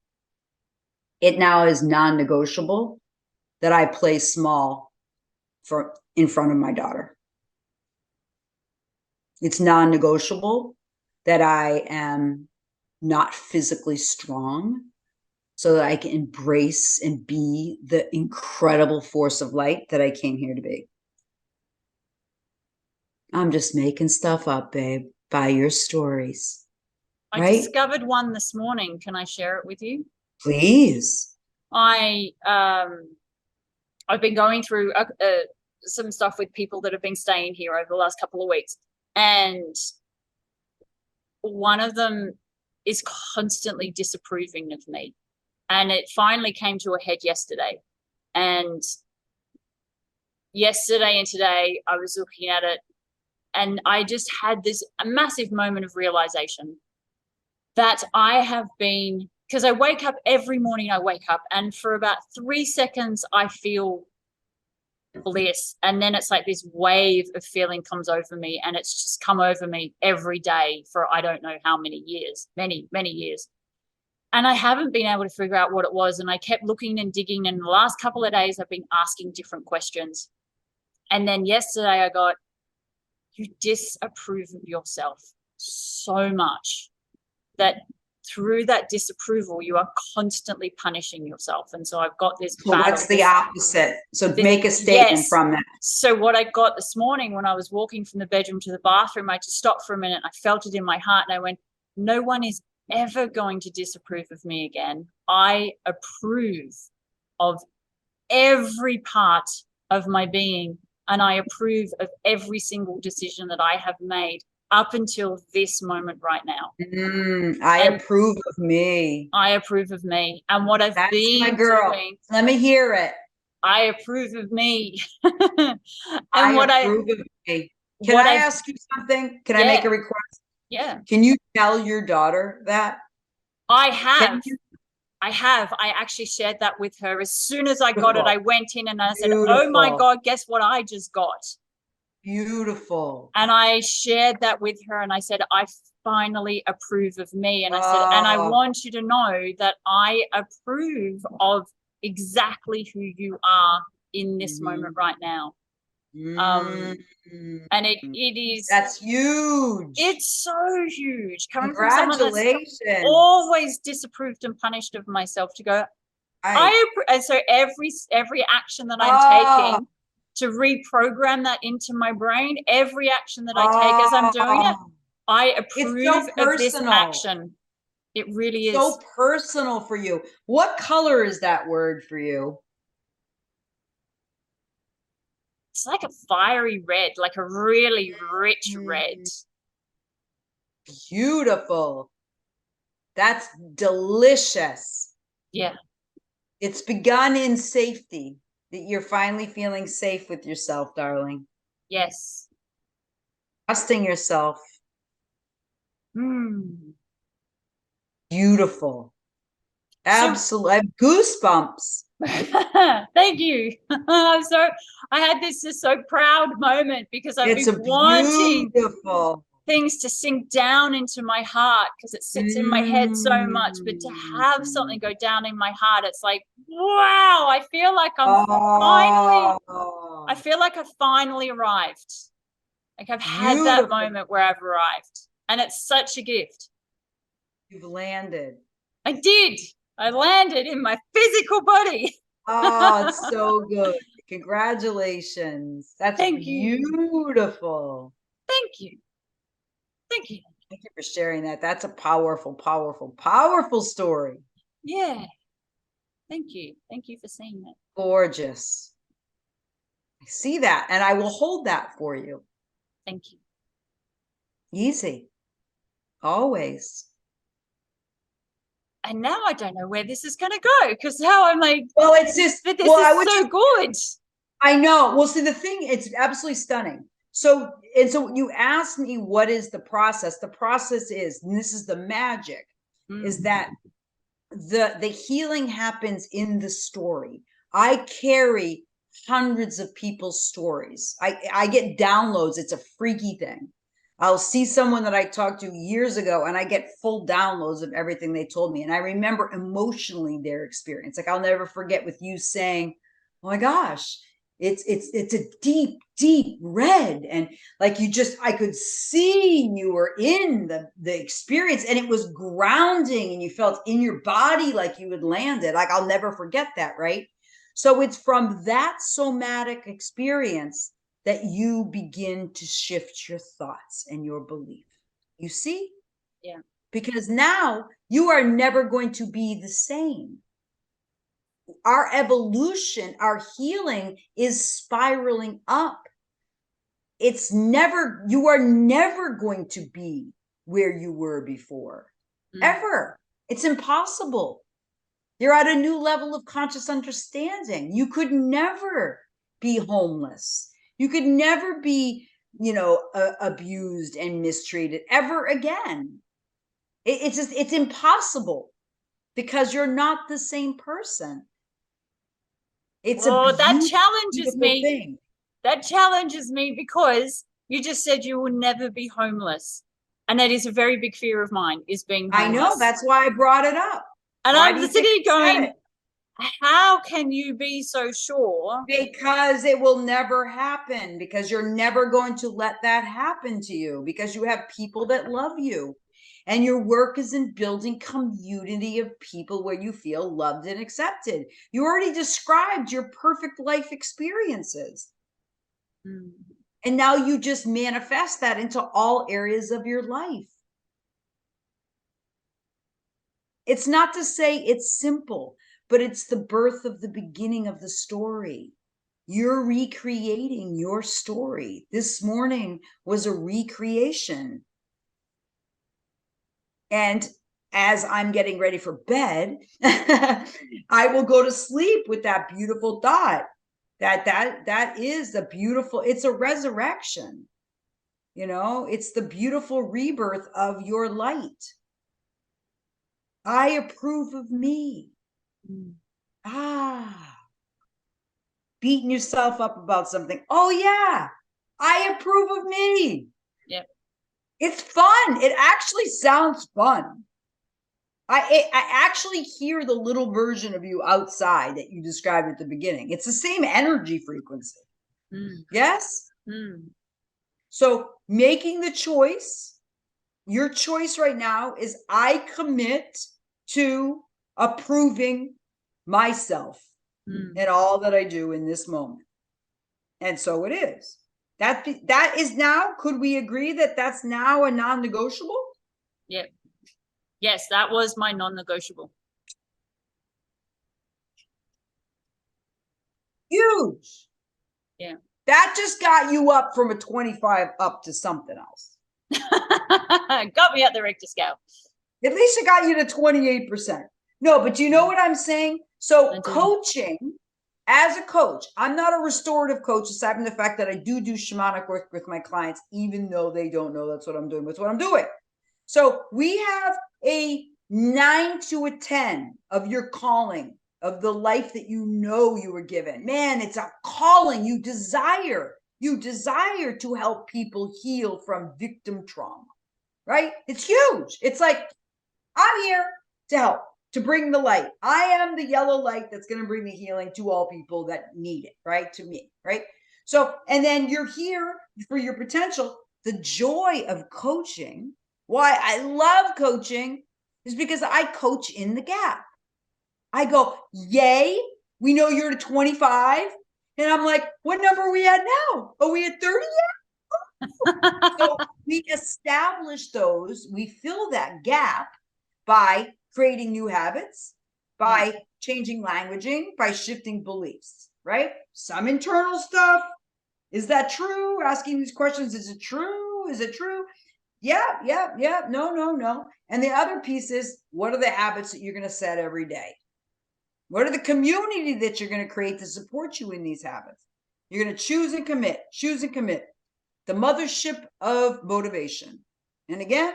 It now is non-negotiable that I play small in front of my daughter. It's non-negotiable that I am not physically strong so that I can embrace and be the incredible force of light that I came here to be. I'm just making stuff up, babe, by your stories. I discovered one this morning. Can I share it with you? Please. I've been going through some stuff with people that have been staying here over the last couple of weeks. And one of them is constantly disapproving of me. And it finally came to a head yesterday. And yesterday and today, I was looking at it, and I just had this massive moment of realization that I have been, because I wake up every morning, and for about 3 seconds, I feel bliss. And then it's like this wave of feeling comes over me, and it's just come over me every day for I don't know how many years, many, many years. And I haven't been able to figure out what it was. And I kept looking and digging. And the last couple of days, I've been asking different questions. And then yesterday I got, you disapprove of yourself so much that through that disapproval, you are constantly punishing yourself. And so I've got this So what's the opposite? So make a statement from that. So what I got this morning when I was walking from the bedroom to the bathroom, I just stopped for a minute. I felt it in my heart and I went, no one is ever going to disapprove of me again. I approve of every part of my being, and I approve of every single decision that I have made up until this moment right now. I approve of me. I approve of me. And what I've been my girl. doing. Let me hear it. I approve of me. And I approve of me. Can I ask you something? Can I make a request? Yeah. Can you tell your daughter that? I have. I actually shared that with her. As soon as I got it, I went in and I said, oh my God, guess what I just got? Beautiful. And I shared that with her and I said, I finally approve of me. And I said, and I want you to know that I approve of exactly who you are in this moment right now. And it is, that's huge. It's so huge. Coming Congratulations. from someone that's always disapproved and punished of myself to go, and so every action that I'm taking to reprogram that into my brain, every action that I take as I'm doing it, I approve of this action. It really is. So personal for you. What color is that word for you? It's like a fiery red, like a really rich red. Beautiful. That's delicious. Yeah. It's begun in safety, that you're finally feeling safe with yourself, darling. Yes. Trusting yourself. Beautiful. Absolutely. I have goosebumps. Thank you. I had this just so proud moment because I've been wanting things to sink down into my heart because it sits in my head so much, but to have something go down in my heart, it's like, wow, I feel like I've finally arrived. Like I've had that moment where I've arrived, and it's such a gift. You've landed. I did. I landed in my physical body. Oh, it's so good. Congratulations. That's beautiful. Thank you. Thank you. Thank you for sharing that. That's a powerful, powerful, powerful story. Yeah. Thank you. Thank you for seeing that. Gorgeous. I see that, and I will hold that for you. Thank you. Easy. Always. And now I don't know where this is going to go because now I'm like, well, it's just, but this is so good. I know. Well, see, the thing, it's absolutely stunning. So you asked me, what is the process? The process is, and this is the magic, is that the healing happens in the story. I carry hundreds of people's stories. I get downloads. It's a freaky thing. I'll see someone that I talked to years ago and I get full downloads of everything they told me. And I remember emotionally their experience. Like I'll never forget with you saying, oh my gosh, it's a deep, deep red. And like I could see you were in the experience and it was grounding and you felt in your body like you had landed. Like I'll never forget that, right? So it's from that somatic experience that you begin to shift your thoughts and your belief. You see? Yeah. Because now you are never going to be the same. Our evolution, our healing is spiraling up. you are never going to be where you were before, ever. It's impossible. You're at a new level of conscious understanding. You could never be homeless. You could never be, abused and mistreated ever again. It's impossible because you're not the same person. It's that challenges me. thing. That challenges me because you just said you will never be homeless. And that is a very big fear of mine, is being homeless. I know, that's why I brought it up. And I'm sitting going, how can you be so sure? Because it will never happen, because you're never going to let that happen to you, because you have people that love you. And your work is in building community of people where you feel loved and accepted. You already described your perfect life experiences. And now you just manifest that into all areas of your life. It's not to say it's simple, but it's the birth of the beginning of the story. You're recreating your story. This morning was a recreation. And as I'm getting ready for bed, I will go to sleep with that beautiful thought that is a beautiful, it's a resurrection. It's the beautiful rebirth of your light. I approve of me. Beating yourself up about something. Oh yeah, I approve of me. Yep. It's fun. It actually sounds fun. I actually hear the little version of you outside that you described at the beginning. It's the same energy frequency. Yes? So making the choice, your choice right now is I commit to approving myself in all that I do in this moment. And so it is. That is now, could we agree that that's now a non-negotiable? Yep. Yes, that was my non-negotiable. Huge. Yeah. That just got you up from a 25 up to something else. Got me at the Richter scale. At least it got you to 28%. No, but you know what I'm saying? So coaching, as a coach, I'm not a restorative coach, aside from the fact that I do shamanic work with my clients, even though they don't know that's what I'm doing. That's what I'm doing. So we have a 9 to a 10 of your calling, of the life that you were given. Man, it's a calling. You desire to help people heal from victim trauma, right? It's huge. It's like, I'm here to help, to bring the light. I am the yellow light that's going to bring the healing to all people that need it, right? To me, right? So, and then you're here for your potential. The joy of coaching, why I love coaching, is because I coach in the gap. I go, yay, we know you're at 25. And I'm like, what number are we at now? Are we at 30 yet? So we establish those, we fill that gap by creating new habits, by changing languaging, by shifting beliefs, right? Some internal stuff. Is that true? Asking these questions, is it true? Is it true? Yeah. No. And the other piece is, what are the habits that you're going to set every day? What are the community that you're going to create to support you in these habits? You're going to choose and commit. The mothership of motivation. And again,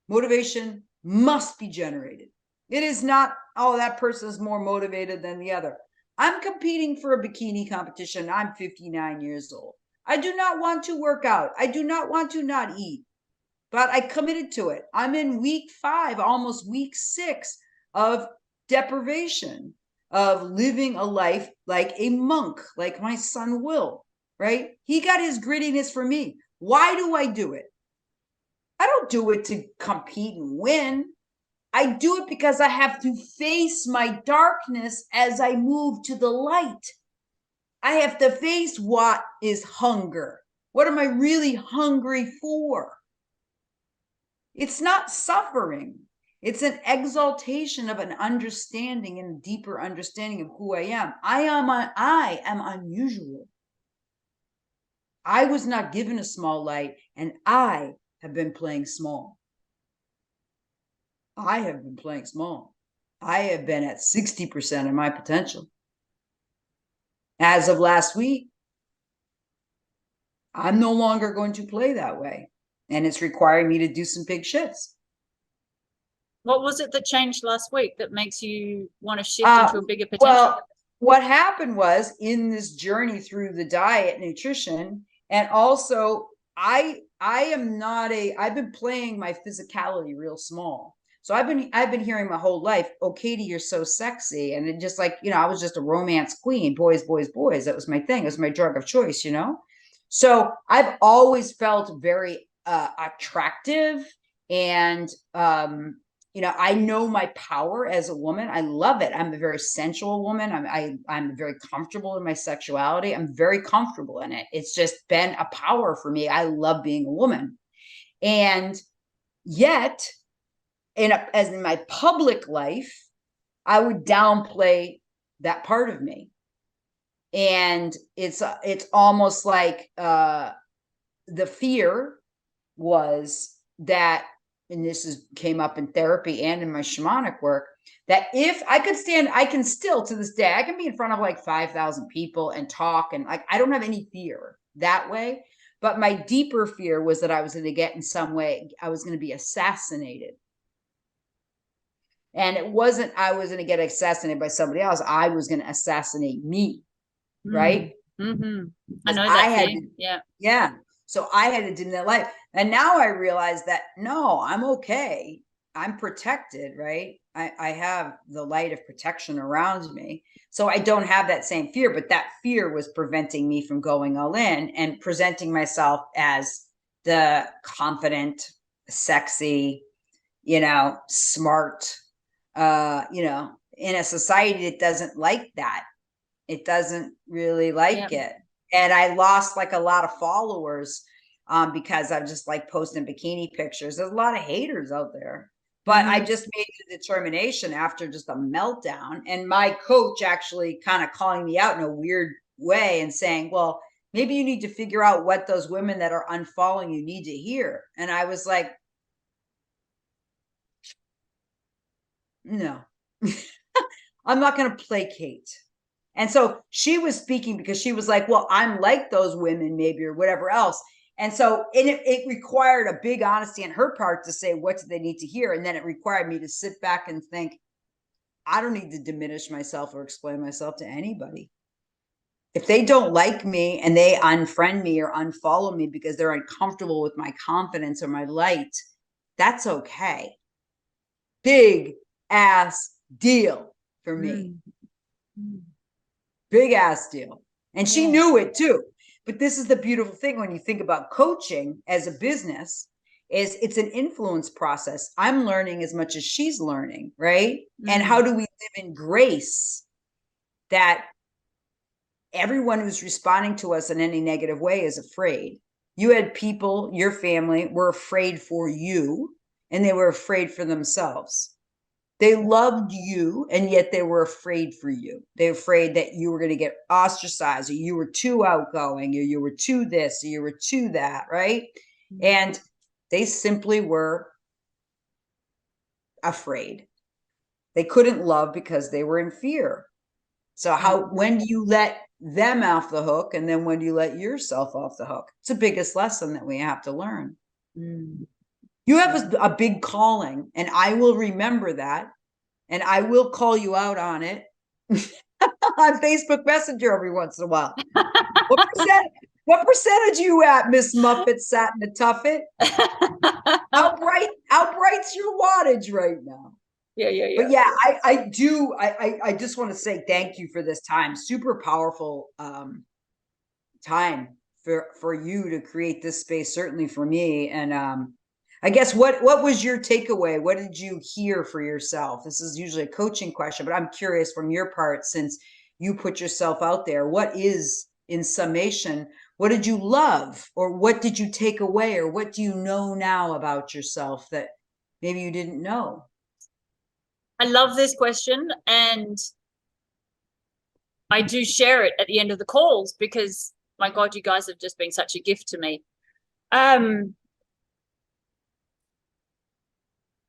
motivation must be generated. It is not, oh, that person is more motivated than the other. I'm competing for a bikini competition. I'm 59 years old. I do not want to work out. I do not want to not eat, but I committed to it. I'm in week 5, almost week 6 of deprivation, of living a life like a monk, like my son Will, right? He got his grittiness for me. Why do I do it? I don't do it to compete and win. I do it because I have to face my darkness as I move to the light. I have to face what is hunger. What am I really hungry for? It's not suffering. It's an exaltation of an understanding and a deeper understanding of who I am. I am unusual. I was not given a small light, and I have been playing small. I have been playing small. I have been at 60% of my potential. As of last week, I'm no longer going to play that way. And it's requiring me to do some big shifts. What was it that changed last week that makes you want to shift into a bigger potential? Well, what happened was, in this journey through the diet, nutrition, and also I've been playing my physicality real small. So I've been hearing my whole life, "Oh, Katie, you're so sexy." And it just, like, I was just a romance queen, boys, boys, boys. That was my thing. It was my drug of choice, So I've always felt very attractive, and I know my power as a woman. I love it. I'm a very sensual woman. I'm very comfortable in my sexuality. I'm very comfortable in it. It's just been a power for me. I love being a woman. And yet, as in my public life, I would downplay that part of me. And it's almost like the fear was that, and came up in therapy and in my shamanic work, that if I could I can still, to this day, I can be in front of like 5,000 people and talk, and like, I don't have any fear that way. But my deeper fear was that I was going to get, in some way, I was going to be assassinated. And it wasn't, I was going to get assassinated by somebody else. I was going to assassinate me. Right. Mm-hmm. I know that. Yeah. So I had to dim that light. And now I realize that, no, I'm okay. I'm protected, right? I have the light of protection around me. So I don't have that same fear, but that fear was preventing me from going all in and presenting myself as the confident, sexy, smart, in a society that doesn't like that. It doesn't really like it. And I lost like a lot of followers because I'm just like posting bikini pictures. There's a lot of haters out there. But I just made the determination after just a meltdown, and my coach actually kind of calling me out in a weird way and saying, well, maybe you need to figure out what those women that are unfollowing you need to hear. And I was like, no, I'm not going to placate. And so she was speaking because she was like, well, I'm like those women, maybe, or whatever else. And so it required a big honesty on her part to say, what do they need to hear? And then it required me to sit back and think, I don't need to diminish myself or explain myself to anybody. If they don't like me and they unfriend me or unfollow me because they're uncomfortable with my confidence or my light, that's okay. Big ass deal for me. Big ass deal. And she knew it too. But this is the beautiful thing when you think about coaching as a business, is it's an influence process. I'm learning as much as she's learning, right? And how do we live in grace that everyone who's responding to us in any negative way is afraid? You had people, your family were afraid for you, and they were afraid for themselves. They loved you, and yet they were afraid for you. They were afraid that you were going to get ostracized, or you were too outgoing, or you were too this, or you were too that, right? And they simply were afraid. They couldn't love because they were in fear. So when do you let them off the hook, and then when do you let yourself off the hook? It's the biggest lesson that we have to learn. You have a big calling, and I will remember that, and I will call you out on it on Facebook Messenger every once in a while. What percentage you at, Miss Muffet Satin to Tuffet? How bright's your wattage right now? Yeah. But yeah, I just want to say thank you for this time. Super powerful time for you to create this space, certainly for me. And I guess what was your takeaway? What did you hear for yourself? This is usually a coaching question, but I'm curious from your part, since you put yourself out there, what is, in summation, what did you love, or what did you take away, or what do you know now about yourself that maybe you didn't know? I love this question, and I do share it at the end of the calls, because my God, you guys have just been such a gift to me.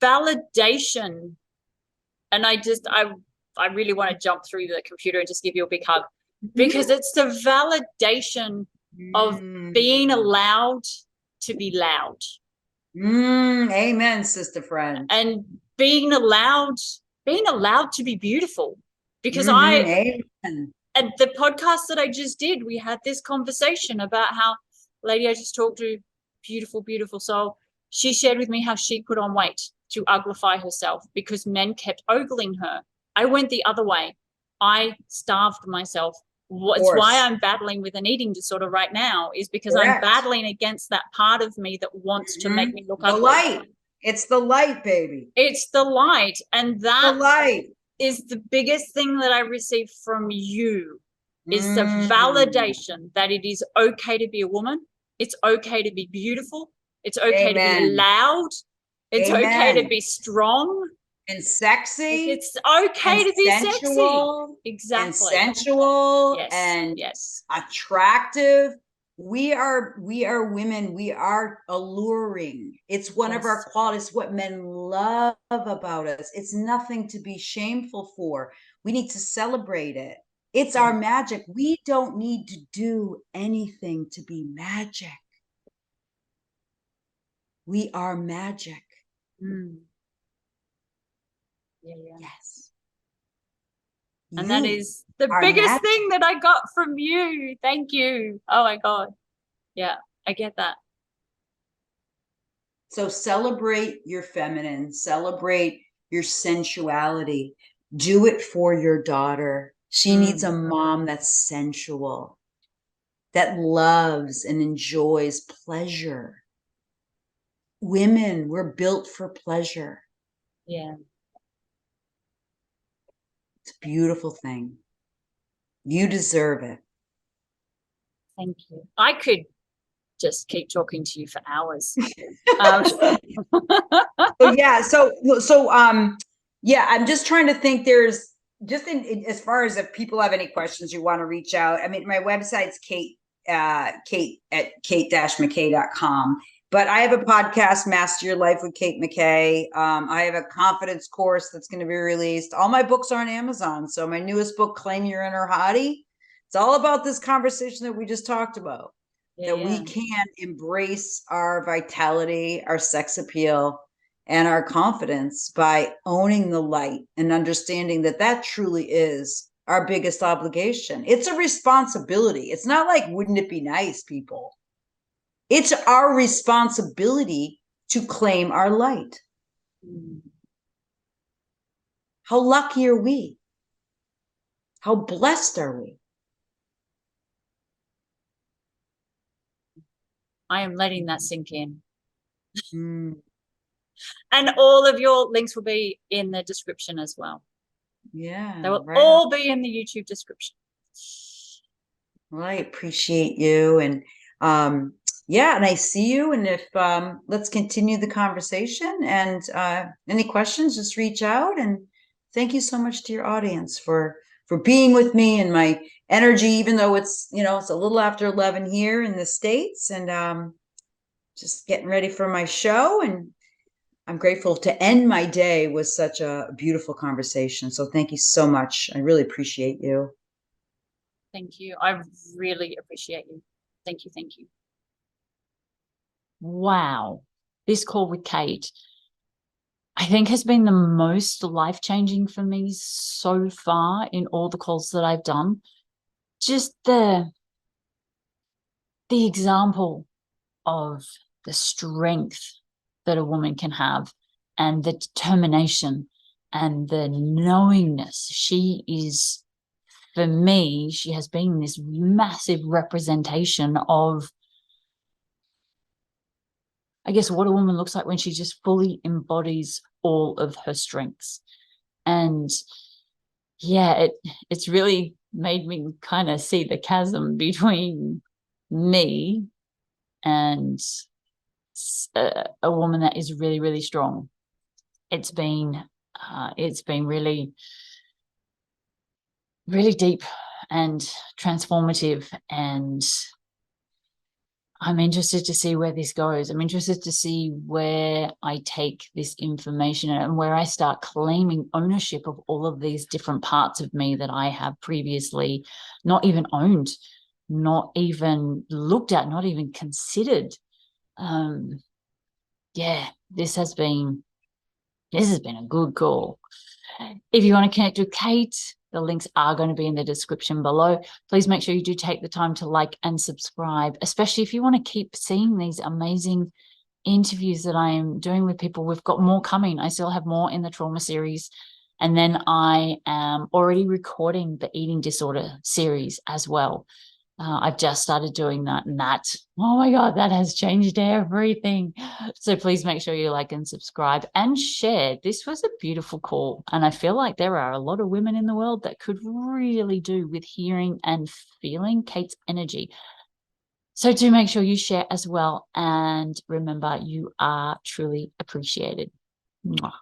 Validation. And I really want to jump through the computer and just give you a big hug, because it's the validation of being allowed to be loud. Amen, sister friend. And being allowed to be beautiful. Because amen. And the podcast that I just did, we had this conversation about how lady I just talked to, beautiful, beautiful soul, she shared with me how she put on weight to uglify herself because men kept ogling her. I went the other way. I starved myself. It's why I'm battling with an eating disorder right now, is because I'm battling against that part of me that wants to make me look ugly. The light. It's the light, baby. It's the light. And that the light is the biggest thing that I receive from you, is the validation that it is okay to be a woman. It's okay to be beautiful. It's okay to be loud. It's okay to be strong. And sexy. It's okay to be sexy. Exactly. And sensual. Yes. And yes. attractive. We are women. We are alluring. It's one of our qualities, what men love about us. It's nothing to be shameful for. We need to celebrate it. It's our magic. We don't need to do anything to be magic. We are magic. Yes. And that is the biggest thing that I got from you. Thank you. Oh my God. Yeah, I get that. So celebrate your feminine, celebrate your sensuality. Do it for your daughter. She needs a mom that's sensual, that loves and enjoys pleasure. Women, we're built for pleasure. Yeah. It's a beautiful thing. You deserve it. Thank you. I could just keep talking to you for hours. Yeah, I'm just trying to think. There's just as far as if people have any questions you want to reach out. I mean, my website's Kate at kate-mckay.com. But I have a podcast, Master Your Life with Kate McKay. I have a confidence course that's going to be released. All my books are on Amazon. So my newest book, Claim Your Inner Hottie, it's all about this conversation that we just talked about. We can embrace our vitality, our sex appeal, and our confidence by owning the light and understanding that that truly is our biggest obligation. It's a responsibility. It's not like, wouldn't it be nice, people? It's our responsibility to claim our light. How lucky are we? How blessed are we? I am letting that sink in. And all of your links will be in the description as well. Yeah. They will all be in the YouTube description. Well, I appreciate you. And and I see you. And if let's continue the conversation, and any questions, just reach out. And thank you so much to your audience for being with me and my energy, even though it's, it's a little after 11 here in the States, and just getting ready for my show. And I'm grateful to end my day with such a beautiful conversation. So thank you so much. I really appreciate you. Thank you. I really appreciate you. Thank you. Thank you. Wow. This call with Kate, I think, has been the most life-changing for me so far in all the calls that I've done. Just the example of the strength that a woman can have, and the determination and the knowingness. She is, for me, she has been this massive representation of, I guess, what a woman looks like when she just fully embodies all of her strengths. And yeah, it's really made me kind of see the chasm between me and a woman that is really, really strong. It's been really, really deep and transformative, and I'm interested to see where this goes. I'm interested to see where I take this information and where I start claiming ownership of all of these different parts of me that I have previously not even owned, not even looked at, not even considered. Yeah, this has been a good call. If you want to connect with Kate, the links are going to be in the description below. Please make sure you do take the time to like and subscribe, especially if you want to keep seeing these amazing interviews that I am doing with people. We've got more coming. I still have more in the trauma series. And then I am already recording the eating disorder series as well. I've just started doing that, and oh my God, that has changed everything. So please make sure you like and subscribe and share. This was a beautiful call, and I feel like there are a lot of women in the world that could really do with hearing and feeling Kate's energy. So do make sure you share as well, and remember, you are truly appreciated. Mwah.